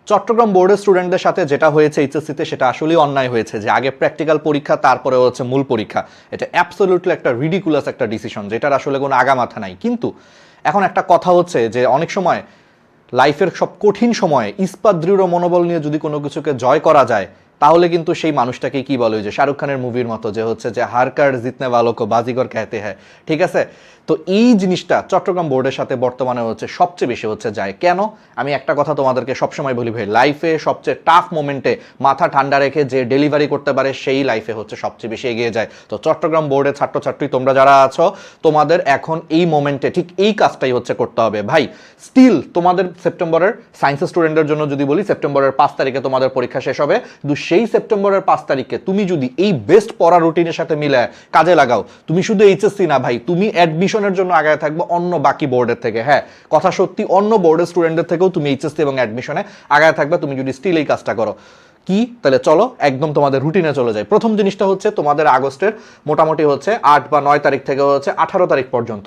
চট্টগ্রাম বোর্ডের স্টুডেন্টদের সাথে যেটা হয়েছে এইচএসসিতে সেটা আসলেই অন্যায় হয়েছে যে আগে প্র্যাকটিক্যাল পরীক্ষা তারপরে হচ্ছে মূল পরীক্ষা। এটা অ্যাবসলিউটলি একটা রিডিকুলাস একটা ডিসিশন, যেটার আসলে কোনো আগামাথা নাই। কিন্তু এখন একটা কথা হচ্ছে যে অনেক সময় লাইফের সব কঠিন সময়ে ইস্পাত দৃঢ় মনোবল নিয়ে যদি কোনো কিছুকে জয় করা যায়, তাহলে কিন্তু সেই মানুষটাকে কি বলে, যে শাহরুখ খানের মুভির মতো যে হচ্ছে যে হার কার জিতনে ওয়ালো কো বাজিগর कहते हैं। ঠিক আছে, তো এই জিনিসটা চট্টগ্রাম বোর্ডের সাথে বর্তমানে হচ্ছে সবচেয়ে বেশি হচ্ছে যায়। কেন? আমি একটা কথা তোমাদেরকে সবসময় বলি ভাই, লাইফে সবচেয়ে টাফ মোমেন্টে মাথা ঠান্ডা রেখে যে ডেলিভারি করতে পারে সেই লাইফে হচ্ছে সবচেয়ে বেশি এগিয়ে যায়। তো চট্টগ্রাম বোর্ডের ছাত্রছাত্রী তোমরা যারা আছো, তোমাদের এখন এই মোমেন্টে ঠিক এই কাজটাই হচ্ছে করতে হবে ভাই। স্টিল তোমাদের সেপ্টেম্বরের সায়েন্সের স্টুডেন্টের জন্য যদি বলি, সেপ্টেম্বরের 5 তারিখে তোমাদের পরীক্ষা শেষ হবে। কিন্তু সেই সেপ্টেম্বরের 5 তারিখে তুমি যদি এই বেস্ট পড়া রুটিনের সাথে মিলে কাজে লাগাও, তুমি শুধু এইচএসসি না ভাই, তুমি অ্যাডমিশনের জন্য আগায় থাকবে অন্য বাকি বোর্ডের থেকে। হ্যাঁ, কথা সত্যি, অন্য বোর্ডের স্টুডেন্টদের থেকেও তুমি এইচএসসি এবং অ্যাডমিশনে আগায় থাকবে তুমি যদি স্টিল এই কাজটা করো। কি তাহলে চলো একদম তোমাদের রুটিনে চলে যায়। প্রথম জিনিসটা হচ্ছে তোমাদের আগস্টের মোটামুটি হচ্ছে 8 বা 9 তারিখ থেকে হচ্ছে 18 তারিখ পর্যন্ত,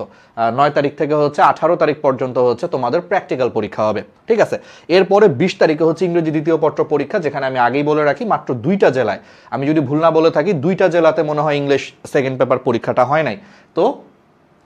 9 তারিখ থেকে হচ্ছে 18 তারিখ পর্যন্ত হচ্ছে তোমাদের প্র্যাকটিক্যাল পরীক্ষা হবে। ঠিক আছে, এরপরে 20 তারিখে হচ্ছে ইংরেজি দ্বিতীয় পত্র পরীক্ষা, যেখানে আমি আগেই বলে রাখি মাত্র 2টা জেলায়, আমি যদি ভুল না বলে থাকি 2টা জেলাতে মনে হয় ইংলিশ সেকেন্ড পেপার পরীক্ষাটা হয় নাই। তো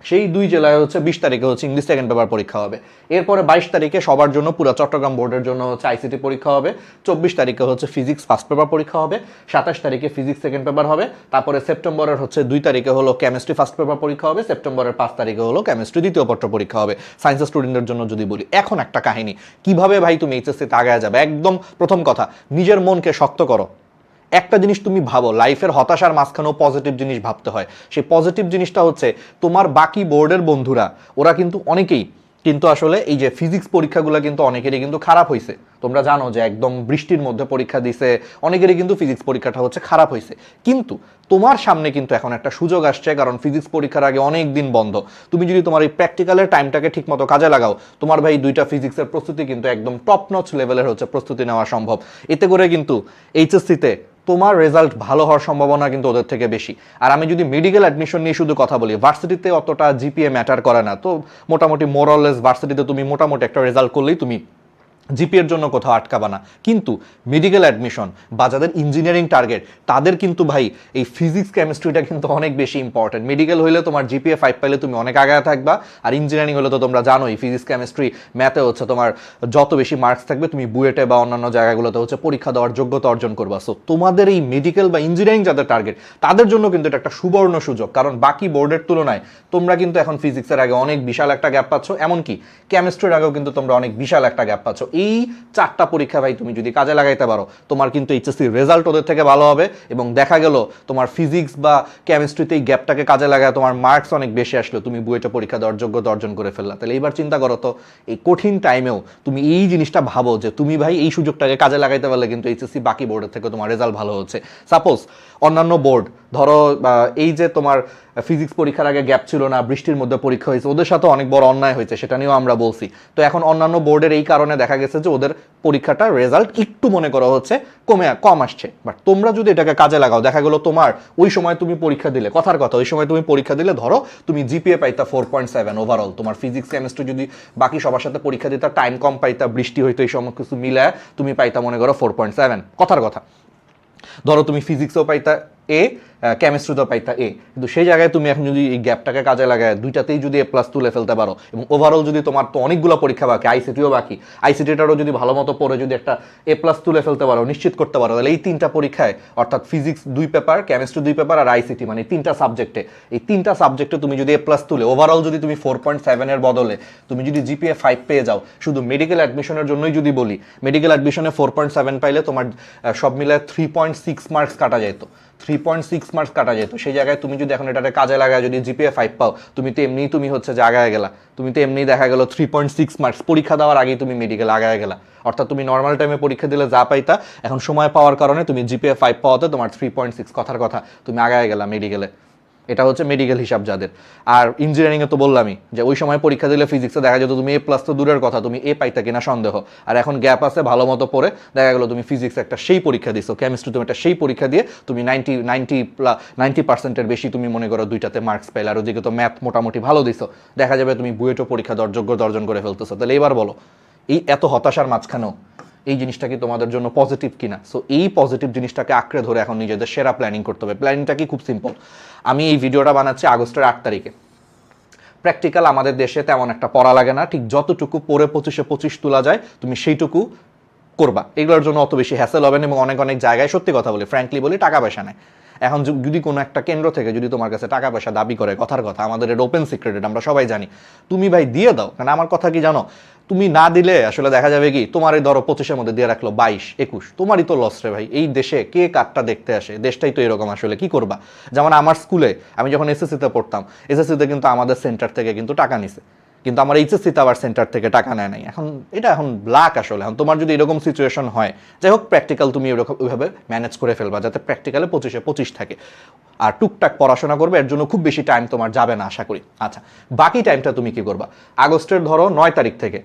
সেই 2 জেলায় হচ্ছে 20 তারিখে হচ্ছে ইংলিশ সেকেন্ড পেপার পরীক্ষা হবে। এরপরে 22 তারিখে সবার জন্য, পুরো চট্টগ্রাম বোর্ডের জন্য হচ্ছে আইসিটি পরীক্ষা হবে। 24 তারিখে হচ্ছে ফিজিক্স ফার্স্ট পেপার পরীক্ষা হবে। 27 তারিখে ফিজিক্স সেকেন্ড পেপার হবে। তারপরে সেপ্টেম্বরের হচ্ছে 2 তারিখে হলো কেমিস্ট্রি ফার্স্ট পেপার পরীক্ষা হবে। সেপ্টেম্বরের 5 তারিখে হলো কেমিস্ট্রি দ্বিতীয় পত্র পরীক্ষা হবে সায়েন্সের স্টুডেন্টদের জন্য যদি বলি। এখন একটা কাহিনী, কিভাবে ভাই তুমি এইচএসসিতে আগায় যাবে? একদম প্রথম কথা, নিজের মনকে শক্ত করো। একটা জিনিস তুমি ভাবো, লাইফের হতাশার মাঝখানেও পজিটিভ জিনিস ভাবতে হয়। সেই পজিটিভ জিনিসটা হচ্ছে তোমার বাকি বোর্ডের বন্ধুরা, ওরা কিন্তু অনেকেই কিন্তু আসলে এই যে ফিজিক্স পরীক্ষাগুলো কিন্তু অনেকেরই কিন্তু খারাপ হয়েছে। তোমরা জানো যে একদম বৃষ্টির মধ্যে পরীক্ষা দিছে, অনেকেরই কিন্তু ফিজিক্স পরীক্ষাটা হচ্ছে খারাপ হয়েছে। কিন্তু তোমার সামনে কিন্তু এখন একটা সুযোগ আসছে, কারণ ফিজিক্স পরীক্ষার আগে অনেক দিন বন্ধ। তুমি যদি তোমার এই প্র্যাকটিক্যালের টাইমটাকে ঠিক মতো কাজে লাগাও, তোমার ভাই 2টা ফিজিক্সের প্রস্তুতি কিন্তু একদম টপ নচ লেভেলের হচ্ছে প্রস্তুতি নেওয়া সম্ভব। এতে করে কিন্তু এইচএসসিতে তোমার রেজাল্ট ভালো হওয়ার সম্ভাবনা কিন্তু ওদের থেকে বেশি। আর আমি যদি মেডিকেল অ্যাডমিশন নিয়ে শুধু কথা বলি, ভার্সিটিতে অতটা জিপিএ ম্যাটার করে না। তো মোটামুটি মোরলেস ভার্সিটিতে তুমি মোটামুটি একটা রেজাল্ট করলেই তুমি জিপিএর জন্য কোথাও আটকাবা না। কিন্তু মেডিকেল অ্যাডমিশন বা যাদের ইঞ্জিনিয়ারিং টার্গেট, তাদের কিন্তু ভাই এই ফিজিক্স কেমিস্ট্রিটা কিন্তু অনেক বেশি ইম্পর্টেন্ট। মেডিকেল হইলে তোমার জিপিএ 5 পাইলে তুমি অনেক আগে থাকবা, আর ইঞ্জিনিয়ারিং হলে তো তোমরা জানোই ফিজিক্স কেমিস্ট্রি ম্যাথে হচ্ছে তোমার যত বেশি মার্কস থাকবে তুমি বুয়েটে বা অন্যান্য জায়গাগুলোতে হচ্ছে পরীক্ষা দেওয়ার যোগ্যতা অর্জন করবা। সো তোমাদের এই মেডিকেল বা ইঞ্জিনিয়ারিং যাদের টার্গেট, তাদের জন্য কিন্তু এটা একটা সুবর্ণ সুযোগ, কারণ বাকি বোর্ডের তুলনায় তোমরা কিন্তু এখন ফিজিক্সের আগে অনেক বিশাল একটা গ্যাপ পাচ্ছ, এমনকি কেমিস্ট্রির আগেও কিন্তু তোমরা অনেক বিশাল একটা গ্যাপ পাচ্ছ। এই 4টা পরীক্ষা ভাই তুমি যদি কাজে লাগাইতে পারো, তোমার কিন্তু এইচএসসির রেজাল্ট ওদের থেকে ভালো হবে, এবং দেখা গেল তোমার ফিজিক্স বা কেমিস্ট্রিতে এই গ্যাপটাকে কাজে লাগায় তোমার মার্কস অনেক বেশি আসলো, তুমি বুয়েটে পরীক্ষা দেওয়ার যোগ্যতা অর্জন করে ফেললা। তাহলে এইবার চিন্তা করো তো, এই কঠিন টাইমেও তুমি এই জিনিসটা ভাবো যে তুমি ভাই এই সুযোগটাকে কাজে লাগাইতে পারলে কিন্তু এইচএসসি বাকি বোর্ডের থেকে তোমার রেজাল্ট ভালো হচ্ছে। সাপোজ অন্যান্য বোর্ড, ধরো এই যে তোমার ফিজিক্স পরীক্ষার আগে গ্যাপ ছিল না, বৃষ্টির মধ্যে পরীক্ষা হয়েছে, ওদের সাথে অনেক বড় অন্যায় হয়েছে, সেটা নিয়েও আমরা বলছি। তো এখন অন্যান্য বোর্ডের এই কারণে দেখা গেছে যে ওদের পরীক্ষাটা রেজাল্ট একটু মনে করা হচ্ছে কম আসছে। বাট তোমরা যদি এটাকে কাজে লাগাও, দেখা গেলো তোমার ওই সময় তুমি পরীক্ষা দিলে, কথার কথা ওই সময় তুমি পরীক্ষা দিলে, ধরো তুমি জিপিএ পাইতা 4.7 ওভারঅল, তোমার ফিজিক্স কেমিস্ট্রি যদি বাকি সবার সাথে পরীক্ষা দিতা, টাইম কম পাইতা, বৃষ্টি হইতো, এই সময় কিছু মিলায় তুমি পাইতা মনে করো 4.7, কথার কথা। ধরো তুমি ফিজিক্সও পাইতা এ, কেমিস্ট্রিতেও পাইতা এ, কিন্তু সেই জায়গায় তুমি এখন যদি এই গ্যাপটাকে কাজে লাগায় 2টাতেই যদি A+ তুলে ফেলতে পারো, এবং ওভারঅল যদি তোমার তো অনেকগুলো পরীক্ষা বাকি, আইসিটিও বাকি, আইসিটিটারও যদি ভালো মতো পড়ে যদি একটা A+ তুলে ফেলতে পারো, নিশ্চিত করতে পারো, তাহলে এই 3টা পরীক্ষায়, অর্থাৎ ফিজিক্স 2 পেপার, কেমিস্ট্রি 2 পেপার আর আইসিটি, মানে 3টা সাবজেক্টে, এই 3টা সাবজেক্টে তুমি যদি A+ তুলে ওভারঅল যদি তুমি 4.7 এর বদলে তুমি যদি জিপিএ 5 পেয়ে যাও, শুধু মেডিকেল অ্যাডমিশনের জন্যই যদি বলি, মেডিকেল অ্যাডমিশনে 4.7 পাইলে তোমার সব মিলে 3.6 মার্কস কাটা যেত, 3.6 মার্কস কাটা যেত। সেই জায়গায় তুমি যদি এখন এটাতে কাজে লাগায় যদি জিপিএ 5 পাও, তুমি তো এমনিই তুমি হচ্ছে যে আগায় গেলা, তুমি তো এমনিই দেখা গেল 3.6 মার্কস পরীক্ষা দেওয়ার আগেই তুমি মেডিকেল আগায় গেলা। অর্থাৎ তুমি নর্মাল টাইমে পরীক্ষা দিলে যা পাইতা, এখন সময় পাওয়ার কারণে তুমি জিপিএ 5 পাওয়াতে তোমার 3.6, কথার কথা তুমি আগায় গেলা মেডিকেলে। এটা হচ্ছে মেডিকেল হিসাব যাদের। আর ইঞ্জিনিয়ারিংয়ে তো বললামই যে ওই সময় পরীক্ষা দিলে ফিজিক্সে দেখা যেত তুমি A+ তো দূরের কথা, তুমি এ পাইতা কিনা সন্দেহ। আর এখন গ্যাপ আছে, ভালো মতো পড়ে দেখা গেলো তুমি ফিজিক্স একটা সেই পরীক্ষা দিছো, কেমিস্ট্রি তুমি একটা সেই পরীক্ষা দিয়ে তুমি 90% বেশি তুমি মনে করো 2টাতে মার্কস পাইলে, আর ওদিকে তো ম্যাথ মোটামুটি ভালো দিছো, দেখা যাবে তুমি বুয়েটও পরীক্ষা দেওয়ার যোগ্যতা অর্জন করে ফেলতেছো। তাহলে এবার বলো, এই এত হতাশার মাঝখানেও এই জিনিসটা কি তোমাদের জন্য পজিটিভ কিনা? সো এই পজিটিভ জিনিসটাকে আঁকড়ে ধরে এখন নিজেদের সেরা প্ল্যানিং করতে হবে। প্ল্যানিংটা কি? খুব সিম্পল। আমি এই ভিডিওটা বানাচ্ছি আগস্টের 8 তারিখে। প্র্যাকটিক্যাল আমাদের দেশে তেমন একটা পড়া লাগে না, ঠিক যতটুকু পড়ে 25-25 তোলা যায় তুমি সেইটুকু করবা। এগুলোর জন্য অত বেশি হ্যাসেল হবে না, এবং অনেক অনেক জায়গায় সত্যি কথা বলি, ফ্র্যাঙ্কলি বলি, টাকা পয়সা নেয়। এখন যদি কোনো একটা কেন্দ্র থেকে যদি তোমার কাছে টাকা পয়সা দাবি করে, কথার কথা, আমাদের এটা ওপেন সিক্রেট, আমরা সবাই জানি, তুমি ভাই দিয়ে দাও। কারণ আমার কথা কি জানো, তুমি না দিলে আসলে দেখা যাবে কি, তোমার এই ধরো 25-এর মধ্যে দিয়ে রাখলো 22-21, তোমারই তো লস রে ভাই। এই দেশে কে কারটা দেখতে আসে? দেশটাই তো এরকম, আসলে কি করবা? যেমন আমার স্কুলে আমি যখন এসএসসিতে পড়তাম, এসএসসিতে কিন্তু আমাদের সেন্টার থেকে কিন্তু টাকা নিছে, কিন্তু আমার এইচএসসিতে আবার সেন্টার থেকে টাকা নেয় নাই। এখন এটা এখন ব্ল্যাক আসলে। এখন তোমার যদি এরকম সিচুয়েশন হয়, যাই হোক, প্র্যাকটিক্যাল তুমি এরকম ওইভাবে ম্যানেজ করে ফেলবা যাতে প্র্যাকটিক্যালে 25-25 থাকে, আর টুকটাক পড়াশোনা করবে, এর জন্য খুব বেশি টাইম তোমার যাবে না আশা করি। আচ্ছা, বাকি টাইমটা তুমি কি করবা? আগস্টের ধরো 9 তারিখ থেকে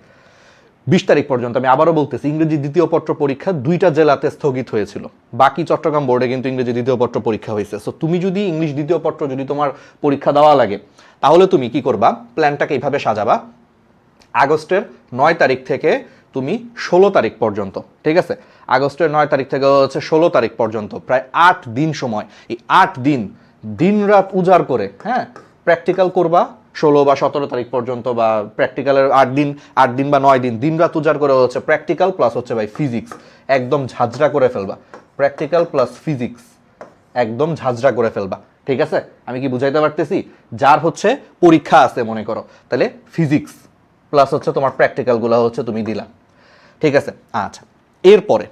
20 তারিখ পর্যন্ত, আমি আবারও বলতেছি, ইংরেজি দ্বিতীয় পত্র পরীক্ষা 2টা জেলাতে স্থগিত হয়েছিল, বাকি চট্টগ্রাম বোর্ডে কিন্তু ইংরেজি দ্বিতীয় পত্র পরীক্ষা হয়েছে। সো তুমি যদি ইংলিশ দ্বিতীয় পত্র যদি তোমার পরীক্ষা দেওয়া লাগে, তাহলে তুমি কি করবা? প্ল্যানটাকে এইভাবে সাজাবা, আগস্টের 9 তারিখ থেকে তুমি 16 তারিখ পর্যন্ত, ঠিক আছে? আগস্টের 9 তারিখ থেকে হচ্ছে 16 তারিখ পর্যন্ত, প্রায় 8 দিন সময়। এই 8 দিন দিন রাত উজাড় করে, হ্যাঁ, প্র্যাকটিক্যাল করবা 16 বা 17 তারিখ পর্যন্ত, বা প্র্যাকটিক্যালের 8 দিন বা 9 দিন দিন রাত উজাড় করে হচ্ছে প্র্যাকটিক্যাল প্লাস হচ্ছে ভাই ফিজিক্স একদম ঝাঁঝরা করে ফেলবা। প্র্যাকটিক্যাল প্লাস ফিজিক্স একদম ঝাঁঝরা করে ফেলবা, ঠিক আছে? আমি কি বুঝাইতে পারতেছি? যার হচ্ছে পরীক্ষা আছে মনে করো, তাহলে ফিজিক্স প্লাস হচ্ছে তোমার প্র্যাকটিক্যালগুলো হচ্ছে তুমি দিলা, ঠিক আছে? আচ্ছা, এরপরে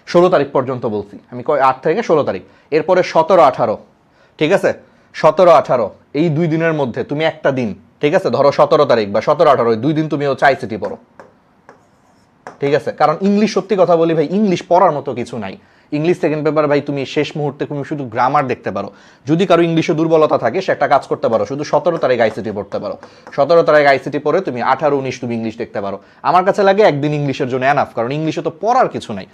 16 তারিখ পর্যন্ত বলছি আমি, 8 থেকে 16 তারিখ। এরপরে 17-18, ঠিক আছে? 17-18 এই 2 দিনের মধ্যে তুমি একটা দিন, ঠিক আছে, ধরো 17 তারিখ বা 17-18, 2 দিন তুমি হচ্ছে আইসিটি পড়ো, ঠিক আছে? কারণ ইংলিশ, সত্যি কথা বলি ভাই, ইংলিশ পড়ার মতো কিছু নাই। ইংলিশ সেকেন্ড পেপার ভাই তুমি শেষ মুহূর্তে তুমি শুধু গ্রামার দেখতে পারো। যদি কারো ইংলিশে দুর্বলতা থাকে, সে একটা কাজ করতে পারো, শুধু 17 তারিখ আইসিটি পড়তে পারো। 17 তারিখ আইসিটি পড়ে তুমি 18-19 তুমি ইংলিশ দেখতে পারো। আমার কাছে লাগে একদিন ইংলিশের জন্য এনাফ, কারণ ইংলিশে তো পড়ার কিছু নাই।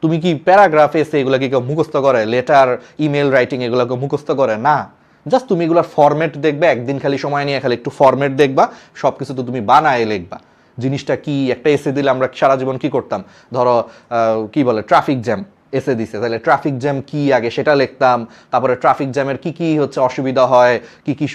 তুমি কি প্যারাগ্রাফ, এসে এগুলোকে কেউ মুখস্থ করে? লেটার, ইমেল রাইটিং এগুলোকে মুখস্থ করে না। জাস্ট তুমি এগুলোর ফরম্যাট দেখবে, একদিন খালি সময় নিয়ে খালি একটু ফরম্যাট দেখবা, সব কিছু তো তুমি বানায় লিখবা। জিনিসটা কি, একটা এসে দিলে আমরা সারা জীবন কি করতাম, ধরো কি বলে ট্রাফিক জ্যাম এসে দিছে, তাহলে ট্রাফিক জ্যাম কি আগে সেটা লিখতাম, তারপরে ট্রাফিক জ্যামের কি কি হচ্ছে অসুবিধা হয়, কি কি,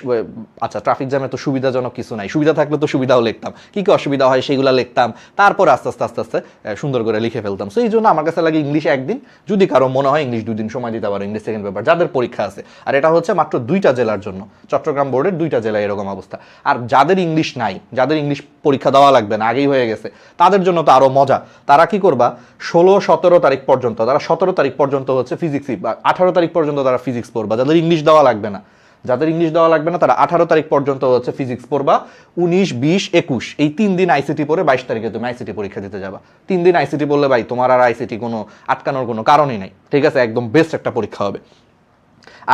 আচ্ছা ট্রাফিক জ্যামে তো সুবিধাজনক কিছু নাই, সুবিধা থাকলে তো সুবিধাও লিখতাম, কি কি অসুবিধা হয় সেগুলো লিখতাম, তারপর আস্তে আস্তে আস্তে আস্তে সুন্দর করে লিখে ফেলতাম। সো এই জন্য আমার কাছে লাগে ইংলিশে একদিন, যদি কারো মনে হয় ইংলিশ 2 দিন সময় দিতে পারো, ইংলিশ সেকেন্ড পেপার যাদের পরীক্ষা আছে। আর এটা হচ্ছে মাত্র 2টা জেলার জন্য, চট্টগ্রাম বোর্ডের 2টা জেলায় এরকম অবস্থা। আর যাদের ইংলিশ নাই, যাদের ইংলিশ পরীক্ষা দেওয়া লাগবে না, আগেই হয়ে গেছে, তাদের জন্য তো আরো মজা। তারা কি করবা? 16-17 তারিখ পর্যন্ত, তারা 17 তারিখ পর্যন্ত হচ্ছে ফিজিক্স, বা 18 তারিখ পর্যন্ত তারা ফিজিক্স পড়বা। যাদের ইংলিশ দেওয়া লাগবে না, যাদের ইংলিশ দেওয়া লাগবে না, তারা 18 তারিখ পর্যন্ত হচ্ছে ফিজিক্স পড়বা। 19, 20, 21 এই 3 দিন আইসিটি পড়ে 22 তারিখে তুমি আইসিটি পরীক্ষা দিতে যাবা। 3 দিন আইসিটি পড়লে ভাই তোমার আর আইসিটি কোনো আটকানোর কোনো কারণই নাই, ঠিক আছে? একদম বেস্ট একটা পরীক্ষা হবে।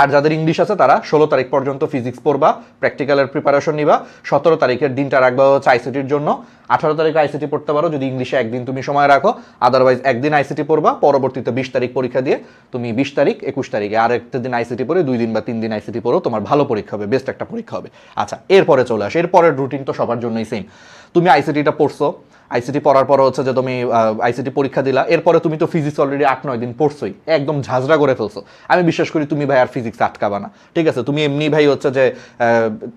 আর যাদের ইংলিশ আছে তারা 16 তারিখ পর্যন্ত ফিজিক্স পড়বা, প্র্যাকটিক্যালের প্রিপারেশন নিবা। 17 তারিখের দিনটা রাখবা হচ্ছে আইসিটির জন্য। 18 তারিখ আইসিটি পড়তে পারো যদি ইংলিশে একদিন তুমি সময় রাখো, আদারওয়াইজ একদিন আইসিটি পড়বা, পরবর্তীতে 20 তারিখ পরীক্ষা দিয়ে তুমি 20 তারিখ 21 তারিখে আর একটা দিন আইসিটি পড়ে 2 দিন বা 3 দিন আইসিটি পড়ো, তোমার ভালো পরীক্ষা হবে, বেস্ট একটা পরীক্ষা হবে। আচ্ছা, এরপরে চলে আসে, এরপরের রুটিন তো সবার জন্যই সেম। তুমি আইসিটিটা পড়ছো, আইসিটি পড়ার পর হচ্ছে যে তুমি আইসিটি পরীক্ষা দিলা, এরপরে তুমি তো ফিজিক্স অলরেডি 8-9 দিন পড়ছোই, একদম ঝাঁঝরা করে ফেলছো। আমি বিশ্বাস করি তুমি ভাই আর ফিজিক্স আটকাবা না, ঠিক আছে? তুমি এমনি ভাই হচ্ছে যে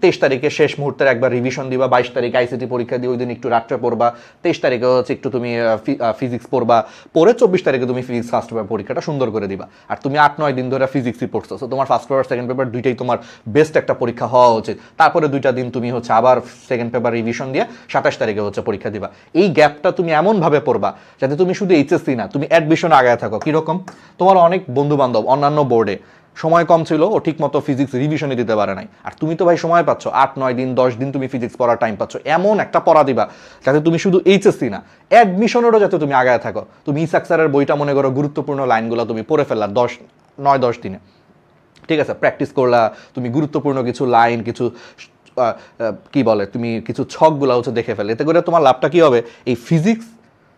23 তারিখে শেষ মুহূর্তের একবার রিভিশন দিবা, 22 তারিখ আইসিটি পরীক্ষা দিয়ে ওই দিন একটু রাত্রে পড়বা, 23 তারিখে হচ্ছে একটু তুমি ফিজিক্স পড়বা, পরে 24 তারিখে তুমি ফিজিক্স ফার্স্ট পেপার পরীক্ষাটা সুন্দর করে দিবা। আর তুমি 8-9 দিন ধরে ফিজিক্সই পড়ছো, সো তোমার ফার্স্ট পেপার সেকেন্ড পেপার দুইটাই তোমার বেস্ট একটা পরীক্ষা হওয়া উচিত। তারপরে 2টা দিন তুমি হচ্ছে আবার সেকেন্ড পেপার রিভিশন দিয়ে 27 তারিখে হচ্ছে পরীক্ষা দিবা। এই গ্যাপটা তুমি এমন ভাবে পড়বা যাতে তুমি শুধু এইচএসসি না, তুমি অ্যাডমিশন আগায় থাকো। কিরকম? তোমার অনেক বন্ধু বান্ধব অন্যান্য বোর্ডে সময় কম ছিল, ও ঠিক মতো ফিজিক্স রিভিশনে দিতে পারে নাই, আর তুমি তো ভাই সময় পাচ্ছ 8-9 দিন 10 দিন তুমি ফিজিক্স পড়ার টাইম পাচ্ছ। এমন একটা পড়া দিবা যাতে তুমি শুধু এইচএসসি না, অ্যাডমিশনেরও যাতে তুমি আগায় থাকো। তুমি ইসাক স্যারের বইটা মনে করো গুরুত্বপূর্ণ লাইনগুলো তুমি পড়ে ফেললা 9-10 দিনে, ঠিক আছে? প্র্যাকটিস করলা, তুমি গুরুত্বপূর্ণ কিছু লাইন, কিছু কি বলে, তুমি কিছু ছকগুলো হচ্ছে দেখে ফেলে। এতে করে তোমার লাভটা কি হবে? এই ফিজিক্স,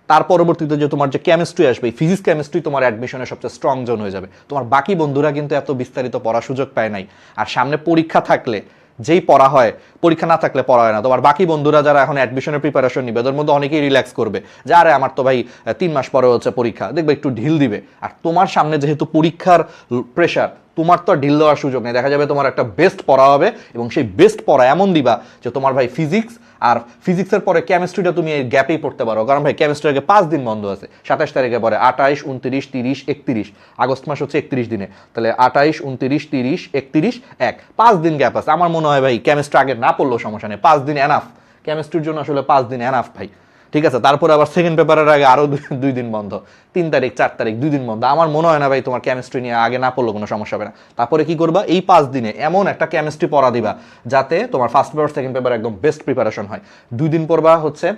তার পরবর্তীতে যে তোমার যে কেমিস্ট্রি আসবে, এই ফিজিক্স কেমিস্ট্রি তোমার অ্যাডমিশনের সবচেয়ে স্ট্রং জোন হয়ে যাবে। তোমার বাকি বন্ধুরা কিন্তু এত বিস্তারিত পড়ার সুযোগ পায় নাই, আর সামনে পরীক্ষা থাকলে যেই পড়া হয়, পরীক্ষা না থাকলে পড়া হয় না। তোমার বাকি বন্ধুরা যারা এখন অ্যাডমিশনের প্রিপারেশন নিবে ওদের মধ্যে অনেকেই রিল্যাক্স করবে যে আরে আমার তো ভাই 3 মাস পরে হচ্ছে পরীক্ষা, দেখবে একটু ঢিল দিবে। আর তোমার সামনে যেহেতু পরীক্ষার প্রেশার, তোমার তো ঢিল দেওয়ার সুযোগ নেই। দেখা যাবে তোমার একটা বেস্ট পড়া হবে এবং সেই বেস্ট পড়া এমন দিবা যে তোমার ভাই ফিজিক্স আর ফিজিক্সের পরে কেমিস্ট্রিটা তুমি এই গ্যাপেই পড়তে পারো, কারণ ভাই কেমিস্ট্রি আগে 5 দিন বন্ধ আছে। 27 তারিখে পরে 28, 29, 30, 31, আগস্ট মাস হচ্ছে 31 দিনে, তাহলে 28, 29, 30, 31, 5 দিন গ্যাপ আছে। আমার মনে হয় ভাই কেমিস্ট্রি আগে না পড়লেও সমস্যা নেই, 5 দিন এনাফ। কেমিস্ট্রির জন্য আসলে 5 দিন এনাফ ভাই, ঠিক আছে। তারপরে আবার সেকেন্ড পেপারের আগে আরো 2 দিন বন্ধ, 3 তারিখ 4 তারিখ 2 দিন বন্ধ। আমার মনে হয় না ভাই তোমার কেমিস্ট্রি নিয়ে আগে না পড়লেও কোনো সমস্যা হবে না। তারপরে কি করবা, এই 5 দিনে এমন একটা কেমিস্ট্রি পড়া দিবা যাতে তোমার ফার্স্ট পেপার সেকেন্ড পেপার একদম বেস্ট প্রিপারেশন হয়। 2 দিন পড়বা হচ্ছে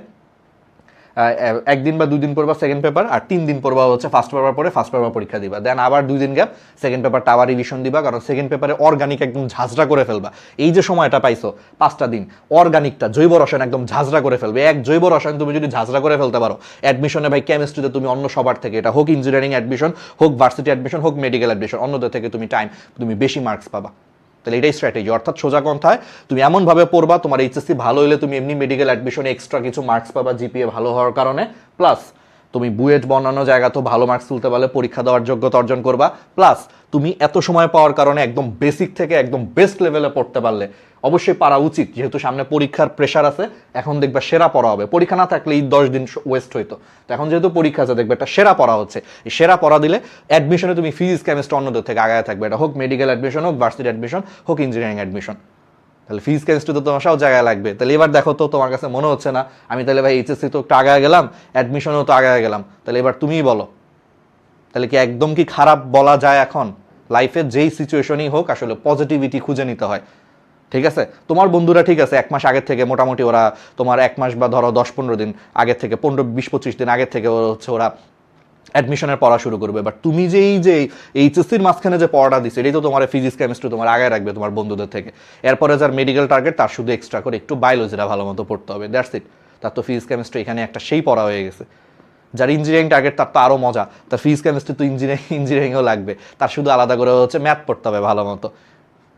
1 দিন বা 2 দিন পড়বা সেকেন্ড পেপার, আর 3 দিন পড়বা হচ্ছে ফার্স্ট পেপার, পরে ফার্স্ট পেপার পরীক্ষা দিবা। দেন আবার 2 দিন গ্যাপ, সেকেন্ড পেপারটা আবার রিভিশন দিবা, কারণ সেকেন্ড পেপারে অর্গানিক একদম ঝাঁঝরা করে ফেলবা। এই যে সময়টা পাইছো 5টা দিন, অর্গানিকটা জৈব রসায়ন একদম ঝাঁঝরা করে ফেলবে। এক জৈব রসায়ন তুমি যদি ঝাঁঝরা করে ফেলতে পারো অ্যাডমিশনে ভাই, কেমিস্ট্রিতে তুমি অন্য সবার থেকে, এটা হোক ইঞ্জিনিয়ারিং অ্যাডমিশন, হোক ভার্সিটি অ্যাডমিশন, হোক মেডিকেল অ্যাডমিশন, অন্যদের থেকে তুমি বেশি মার্কস পাবা। তাহলে এটাই স্ট্র্যাটেজি, অর্থাৎ সোজা কথায় তুমি এমনভাবে পড়বা তোমার এইচএসসি ভালো হলে তুমি এমনি মেডিকেল অ্যাডমিশনে এক্সট্রা কিছু মার্কস পাবা জিপিএ ভালো হওয়ার কারণে, প্লাস তুমি বুয়েট বা অন্যান্য জায়গা তো ভালো মার্কস তুলতে পারলে পরীক্ষা দেওয়ার যোগ্যতা অর্জন করবা, প্লাস তুমি এত সময় পাওয়ার কারণে একদম বেসিক থেকে একদম বেস্ট লেভেলে পড়তে পারলে। অবশ্যই পারা উচিত, যেহেতু সামনে পরীক্ষার প্রেশার আছে। এখন দেখবা সেরা পড়া হবে, পরীক্ষা না থাকলে এই 10 দিন ওয়েস্ট হইতো। তো এখন যেহেতু পরীক্ষা আছে, দেখবে একটা সেরা পড়া হচ্ছে। এই সেরা পড়া দিলে অ্যাডমিশনে তুমি ফিজিক্স কেমিস্ট্রি অন্যদের থেকে আগায় থাকবে, এটা হোক মেডিকেল অ্যাডমিশন, হোক ভার্সিটি অ্যাডমিশন, হোক ইঞ্জিনিয়ারিং অ্যাডমিশন। তাহলে ফিজিক্স কেমিস্ট্রি তো তোমার সব জায়গায় লাগবে। তাহলে এবার দেখো তো, তোমার কাছে মনে হচ্ছে না আমি তাহলে ভাই এইচএসসি তো একটু আগায় গেলাম, অ্যাডমিশনেও তো আগায় গেলাম, তাহলে এবার তুমিই বলো, তাহলে কি একদম কি খারাপ বলা যায়? এখন লাইফের যেই সিচুয়েশনই হোক আসলে পজিটিভিটি খুঁজে নিতে হয়, ঠিক আছে। তোমার বন্ধুরা ঠিক আছে 1 মাস আগের থেকে মোটামুটি ওরা তোমার 1 মাস বা ধরো 10-15 দিন আগের থেকে, 15-20-25 দিন আগের থেকে হচ্ছে ওরা অ্যাডমিশনের পড়া শুরু করবে। বাট তুমি যে এই যে এইচএসসির মাঝখানে যে পড়াটা দিচ্ছে, এটাই তো তোমার ফিজিক্স কেমিস্ট্রি তোমার আগে রাখবে তোমার বন্ধুদের থেকে। এরপরে যার মেডিকেল টার্গেট তার শুধু এক্সট্রা করে একটু বায়োলজিটা ভালো মতো পড়তে হবে, দ্যাটস ইট। তার তো ফিজিক্স কেমিস্ট্রি এখানে একটা সেই পড়া হয়ে গেছে। যার ইঞ্জিনিয়ারিং টার্গেট তার তো আরও মজা, তার ফিজিক্স কেমিস্ট্রি তো ইঞ্জিনিয়ারিংও লাগবে, তার শুধু আলাদা করে হচ্ছে ম্যাথ পড়তে হবে ভালো মতো,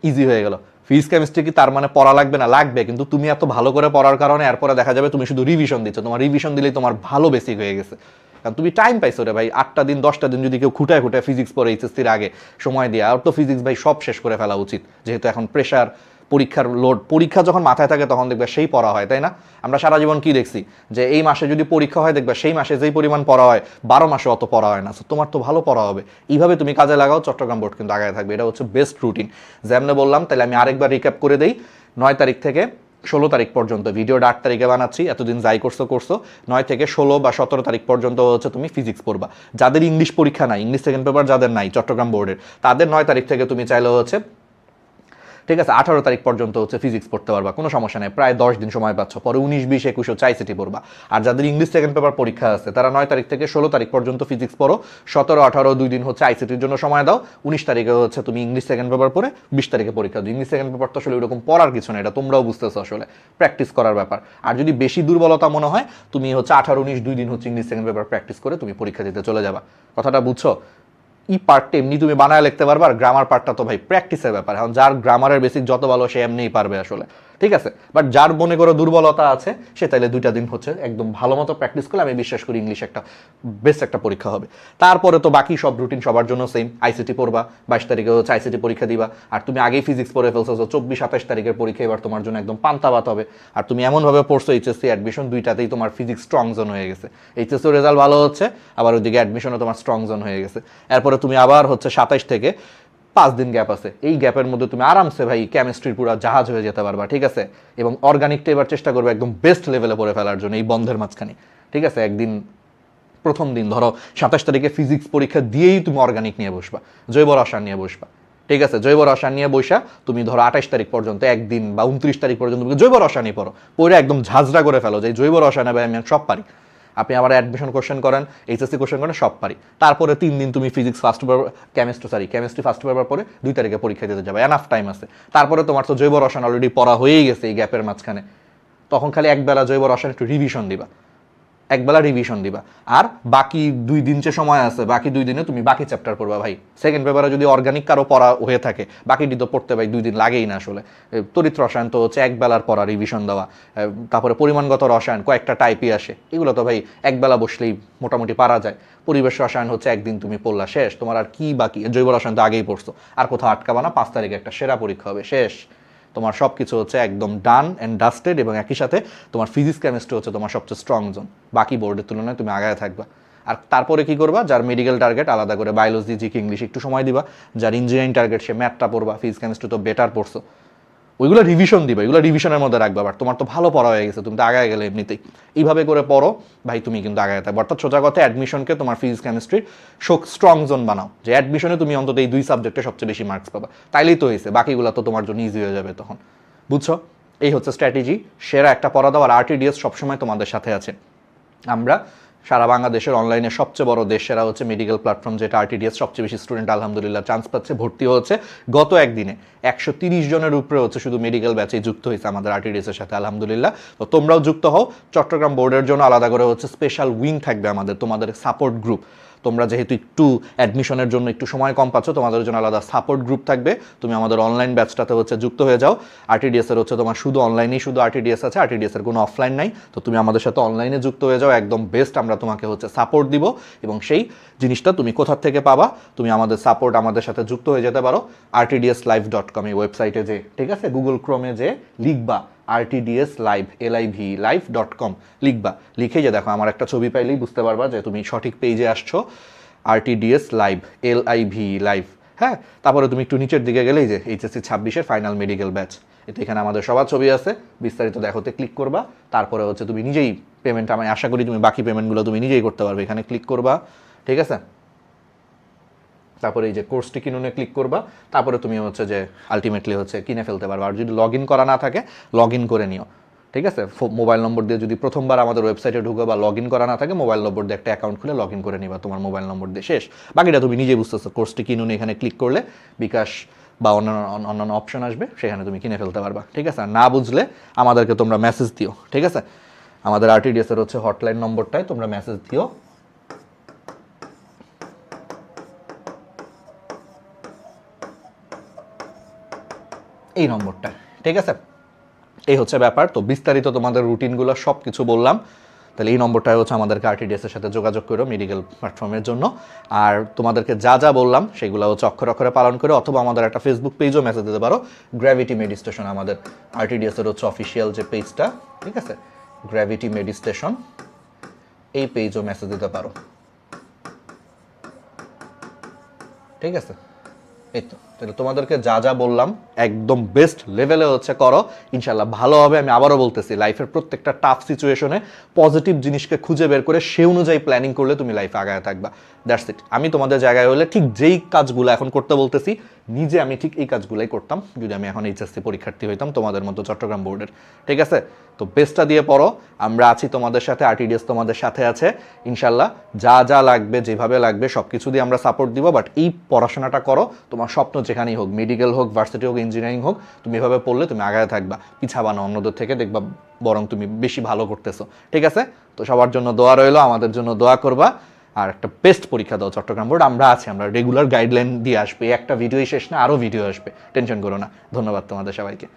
ইজি হয়ে গেল। ফিজিক্স কেমিস্ট্রি কি তার মানে পড়া লাগবে না? লাগবে, কিন্তু তুমি এত ভালো করে পড়ার কারণে এরপরে দেখা যাবে তুমি শুধু রিভিশন দিচ্ছ। তোমার রিভিশন দিলেই তোমার ভালো বেসিক হয়ে গেছে, কারণ তুমি টাইম পাইছো রে ভাই। 8টা দিন 10টা দিন যদি কেউ খুঁটায় ফিজিক্স পড়ে এইচএসসির আগে সময় দিয়ে, আর তো ফিজিক্স ভাই সব শেষ করে ফেলা উচিত, যেহেতু এখন প্রেশার, পরীক্ষার লোড। পরীক্ষা যখন মাথায় থাকে তখন দেখবে সেই পড়া হয়, তাই না? আমরা সারা জীবন কি দেখছি যে এই মাসে যদি পরীক্ষা হয় দেখবে সেই মাসে যেই পরিমাণ পড়া হয় 12 মাসে অত পড়া হয় না। তোমার তো ভালো পড়া হবে, এইভাবে তুমি কাজে লাগাও, চট্টগ্রাম বোর্ড কিন্তু আগায় থাকবে। এটা হচ্ছে বেস্ট রুটিন যেমন বললাম। তাহলে আমি আরেকবার রিক্যাপ করে দেই, 9 তারিখ থেকে 16 তারিখ পর্যন্ত, ভিডিওটা 8 তারিখে বানাচ্ছি, এতদিন যাই করছো 9 থেকে 16 বা 17 তারিখ পর্যন্ত হচ্ছে তুমি ফিজিক্স পড়বা। যাদের ইংলিশ পরীক্ষা নাই, ইংলিশ সেকেন্ড পেপার যাদের নাই চট্টগ্রাম বোর্ডের, তাদের 9 তারিখ থেকে তুমি চাইলে হচ্ছে, ঠিক আছে, 18 তারিখ পর্যন্ত হচ্ছে ফিজিক্স পড়তে পারবা, কোনো সমস্যা নেই, প্রায় 10 দিন সময় পাচ্ছ। পরে 19, 20, 21 হচ্ছে আইসিটি পড়বা। আর যাদের ইংলিশ সেকেন্ড পেপার পরীক্ষা আছে তারা 9 তারিখ থেকে 16 তারিখ পর্যন্ত ফিজিক্স পড়ো, 17, 18 2 দিন হচ্ছে আইসিটির জন্য সময় দাও, 19 তারিখে হচ্ছে তুমি ইংলিশ সেকেন্ড পেপার পড়ে 20 তারিখে পরীক্ষা দাও। ইংলিশ সেকেন্ড পেপার তো আসলে ওইরকম পড়ার কিছু না, এটা তোমরাও বুঝতেছো, আসলে প্র্যাকটিস করার ব্যাপার। আর যদি বেশি দুর্বলতা মনে হয়, তুমি হচ্ছে 18, 19 2 দিন হচ্ছে ইংলিশ সেকেন্ড পেপার প্র্যাকটিস করে তুমি পরীক্ষা দিতে চলে যাবা। কথাটা বুঝছো? ই পার্টটা এমনি তুমি বানায় লিখতে পারবা, আর গ্রামার পার্টটা তো ভাই প্র্যাকটিসের ব্যাপার। এখন যার গ্রামারের বেসিক যত ভালো সে এমনিই পারবে আসলে, ঠিক আছে। বাট যার মনে করো দুর্বলতা আছে সে তাইলে 2টা দিন হচ্ছে একদম ভালো মতো প্র্যাকটিস করলে আমি বিশ্বাস করি ইংলিশ একটা বেস্ট একটা পরীক্ষা হবে। তারপরে তো বাকি সব রুটিন সবার জন্য সেম, আইসিটি পড়বা, 22 তারিখে হচ্ছে আইসিটি পরীক্ষা দিবা। আর তুমি আগেই ফিজিক্স পড়ে ফেলছো, 24, 27 তারিখের পরীক্ষা এবার তোমার জন্য একদম পান্তাভাত হবে। আর তুমি এমনভাবে পড়ছো এইচএসসি অ্যাডমিশন 2টাতেই তোমার ফিজিক্স স্ট্রং জোন হয়ে গেছে, এইচএসসি রেজাল্ট ভালো হচ্ছে, আবার ওইদিকে অ্যাডমিশনও তোমার স্ট্রং জোন হয়ে গেছে। এরপরে তুমি আবার হচ্ছে 27 থেকে 5 দিন গ্যাপ আছে, এই গ্যাপের মধ্যে তুমি আরামসে ভাই কেমিস্ট্রির পুরো জাহাজ হয়ে যেতে পারবা, ঠিক আছে। এবং অর্গানিকটা এবার চেষ্টা করবে একদম বেস্ট লেভেলে পড়ে ফেলার জন্য এই বন্ধের মাঝখানে, ঠিক আছে। একদিন প্রথম দিন ধরো 27 তারিখে ফিজিক্স পরীক্ষা দিয়েই তুমি অর্গানিক নিয়ে বসবা, জৈব রসায়ন নিয়ে বসবা, ঠিক আছে। জৈব রসায়ন নিয়ে বসা তুমি ধরো 28 তারিখ পর্যন্ত একদিন বা 29 তারিখ পর্যন্ত জৈব রসায়নই পড়ো, পড়ে একদম ঝাঁঝরা করে ফেলো যে জৈব রসায়নে ভাই আমি সব পারি। আপনি আমার অ্যাডমিশন কোশ্চেন করেন, এইচএসসি কোশ্চেন করেন, সব পারি। তারপরে 3 দিন তুমি physics first paper, chemistry first paper পরে 2 তারিখে পরীক্ষা দিতে যাবে, এনাফ টাইম আছে। তারপরে তোমার তো জৈব রসায়ন অলরেডি পড়া হয়েই গেছে এই গ্যাপের মাঝখানে, তখন খালি একবেলা জৈব রসায়ন একটু রিভিশন দিবা, একবেলা রিভিশন দিবা, আর বাকি 2 দিন যে সময় আছে, বাকি 2 দিনে তুমি বাকি চ্যাপ্টার পড়বা ভাই। সেকেন্ড পেপারে যদি অর্গানিক কারো পড়া হয়ে থাকে, বাকিটি তো পড়তে ভাই 2 দিন লাগেই না আসলে। তড়িৎ রসায়ন তো হচ্ছে একবেলার পড়া, রিভিশন দেওয়া। তারপরে পরিমাণগত রসায়ন কয়েকটা টাইপই আসে, এগুলো তো ভাই একবেলা বসলেই মোটামুটি পারা যায়। পরিবেশ রসায়ন হচ্ছে একদিন তুমি পড়লা, শেষ। তোমার আর কি বাকি? জৈব রসায়ন তো আগেই পড়ছো, আর কোথাও আটকাবা না। 5 তারিখে একটা সেরা পরীক্ষা হবে, শেষ। তোমার সব কিছু হচ্ছে একদম ডান অ্যান্ড ডাস্টেড, এবং একই সাথে তোমার ফিজিক্স কেমিস্ট্রি হচ্ছে তোমার সবচেয়ে স্ট্রং জোন। বাকি বোর্ডের তুলনায় তুমি আগায় থাকবা। আর তারপরে কি করবা? যার মেডিকেল টার্গেট আলাদা করে বায়োলজি, জিকে, ইংলিশ একটু সময় দিবা। যার ইঞ্জিনিয়ারিং টার্গেট সে ম্যাথটা পড়বা, ফিজিক্স কেমিস্ট্রি তো বেটার পড়ছো, ওইগুলো রিভিশন দিবা, এগুলো রিভিশনের মধ্যে রাখবা। বাট তোমার তো ভালো পড়া হয়ে গেছে, তুমি তো আগায় গেলে এমনিতেই। এইভাবে করে পড়ো ভাই, তুমি কিন্তু আগায় থাকবে। অর্থাৎ সোজা কথা, অ্যাডমিশনকে তোমার ফিজিক্স কেমিস্ট্রির স্ট্রং জোন বানাও, যে অ্যাডমিশনে তুমি অন্তত এই 2 সাবজেক্টে সবচেয়ে বেশি মার্কস পাবা। তাইলেই তো হয়েছে, বাকিগুলো তো তোমার জন্য ইজি হয়ে যাবে তখন। বুঝছো? এই হচ্ছে স্ট্র্যাটেজি। সেরা একটা পড়া দাও, আর আরটিডিএস সবসময় তোমাদের সাথে আছে। আমরা সারা বাংলাদেশের অনলাইনে সবচেয়ে বড় দেশ সেরা হচ্ছে মেডিকেল প্ল্যাটফর্ম, যেটা আরটিডিএস। সবচেয়ে বেশি স্টুডেন্ট আলহামদুলিল্লাহ চান্স পাচ্ছে, ভর্তি হচ্ছে। গত একদিনে 130 জনের উপরে হচ্ছে শুধু মেডিকেল ব্যাচে যুক্ত হয়েছে আমাদের আরটিডিএস এর সাথে, আলহামদুলিল্লাহ। তো তোমরাও যুক্ত হও। চট্টগ্রাম বোর্ডের জন্য আলাদা করে হচ্ছে স্পেশাল উইং থাকবে আমাদের, তোমাদের সাপোর্ট গ্রুপ। তোমরা যেহেতু একটু অ্যাডমিশনের জন্য একটু সময় কম পাচ্ছ, তোমাদের জন্য আলাদা সাপোর্ট গ্রুপ থাকবে। তুমি আমাদের অনলাইন ব্যাচটাতে হচ্ছে যুক্ত হয়ে যাও। আরটিডিএস এর হচ্ছে তোমার শুধু অনলাইনেই শুধু আরটিডিএস আছে, আরটিডিএস এর কোনো অফলাইন নাই। তো তুমি আমাদের সাথে অনলাইনে যুক্ত হয়ে যাও, একদম বেস্ট। আমরা তোমাকে হচ্ছে সাপোর্ট দিব, এবং সেই জিনিসটা তুমি কোথা থেকে পাবা? তুমি আমাদের সাপোর্ট, আমাদের সাথে যুক্ত হয়ে যেতে পারো rtdslive.com এই ওয়েবসাইটে, যে ঠিক আছে, গুগল ক্রোমে যে লিখবা RTDS Live, LIV live.com লিখবা, লিখে যে দেখো আমার একটা ছবি পাইলেই বুঝতে পারবা যে তুমি সঠিক পেজে আসছো। RTDS Live, LIV লাইভ, হ্যাঁ। তারপরে তুমি একটু নিচের দিকে গেলেই যে HSC 26-এর ফাইনাল মেডিকেল ব্যাচ, এতে এখানে আমাদের সবার ছবি আছে। বিস্তারিত দেখোতে ক্লিক করবা, তারপরে হচ্ছে তুমি নিজেই পেমেন্ট, আমি আশা করি তুমি বাকি পেমেন্টগুলো তুমি নিজেই করতে পারবে। এখানে ক্লিক করবা, ঠিক আছে। তারপরে এই যে কোর্সটি কিনুনে ক্লিক করবা, তারপরে তুমি হচ্ছে যে আলটিমেটলি হচ্ছে কিনে ফেলতে পারবা। আর যদি লগ ইন করা না থাকে, লগ ইন করে নিও, ঠিক আছে। মোবাইল নম্বর দিয়ে যদি প্রথমবার আমাদের ওয়েবসাইটে ঢুকো বা লগ ইন করা না থাকে, মোবাইল নম্বর দিয়ে একটা অ্যাকাউন্ট খুলে লগ ইন করে নিবা তোমার মোবাইল নম্বর দিয়ে, শেষ। বাকিটা তুমি নিজেই বুঝতেছো। কোর্সটি কিনুনে এখানে ক্লিক করলে বিকাশ বা অন্যান্য অপশন আসবে, সেখানে তুমি কিনে ফেলতে পারবা, ঠিক আছে। আর না বুঝলে আমাদেরকে তোমরা মেসেজ দিও, ঠিক আছে। আমাদের আরটিডিএস এর হচ্ছে হটলাইন নম্বরটায় তোমরা মেসেজ দিও, এই নম্বরটা, ঠিক আছে। এই হচ্ছে ব্যাপার। তো বিস্তারিত তোমাদের রুটিনগুলো সব কিছু বললাম। তাহলে এই নম্বরটাই হচ্ছে আমাদেরকে আরটিডিএস এর সাথে যোগাযোগ করো মেডিকেল প্ল্যাটফর্মের জন্য। আর তোমাদেরকে যা যা বললাম সেগুলো হচ্ছে অক্ষরে অক্ষরে পালন করে, অথবা আমাদের একটা ফেসবুক পেজও মেসেজ দিতে পারো, গ্র্যাভিটি মেডিস্টেশন, আমাদের আরটিডিএস এর হচ্ছে অফিসিয়াল যে পেজটা, ঠিক আছে, গ্র্যাভিটি মেডিস্টেশন, এই পেজও মেসেজ দিতে পারো, ঠিক আছে। এই তো, তাহলে তোমাদেরকে যা যা বললাম একদম বেস্ট লেভেলে হচ্ছে করো, ইনশাল্লাহ ভালো হবে। আমি আবারও বলতেছি, লাইফের প্রত্যেকটা টাফ সিচুয়েশনে পজিটিভ জিনিসকে খুঁজে বের করে সে অনুযায়ী প্ল্যানিং করলে তুমি লাইফে আগায় থাকবা। That's it. আমি তোমাদের জায়গায় হলে ঠিক যেই কাজগুলো এখন করতে বলতেছি, নিজে আমি ঠিক এই কাজগুলোই করতাম যদি আমি এখন এইচএসসি পরীক্ষার্থী হইতাম তোমাদের মতো চট্টগ্রাম বোর্ডের, ঠিক আছে। তো বেস্টটা দিয়ে পড়ো, আমরা আছি তোমাদের সাথে, আরটিডিএস তোমাদের সাথে আছে ইনশাল্লাহ। যা যা লাগবে, যেভাবে লাগবে সব কিছু দিয়ে আমরা সাপোর্ট দিব। বাট এই পড়াশোনাটা করো, তোমার স্বপ্ন যেখানেই হোক, মেডিকেল হোক, ভার্সিটি হোক, ইঞ্জিনিয়ারিং হোক, তুমি এভাবে পড়লে তুমি আগায় থাকবা, পিছাবা না অন্যদের থেকে, দেখবা বরং তুমি বেশি ভালো করতেছো, ঠিক আছে। তো সবার জন্য দোয়া রইলো, আমাদের জন্য দোয়া করবা। আর একটা বেস্ট পরীক্ষা দাও চট্টগ্রাম বোর্ড, আমরা আছি, আমরা রেগুলার গাইডলাইন দিয়ে আসবে। একটা ভিডিওই শেষ না, আরও ভিডিও আসবে, টেনশন করো না। ধন্যবাদ তোমাদের সবাইকে।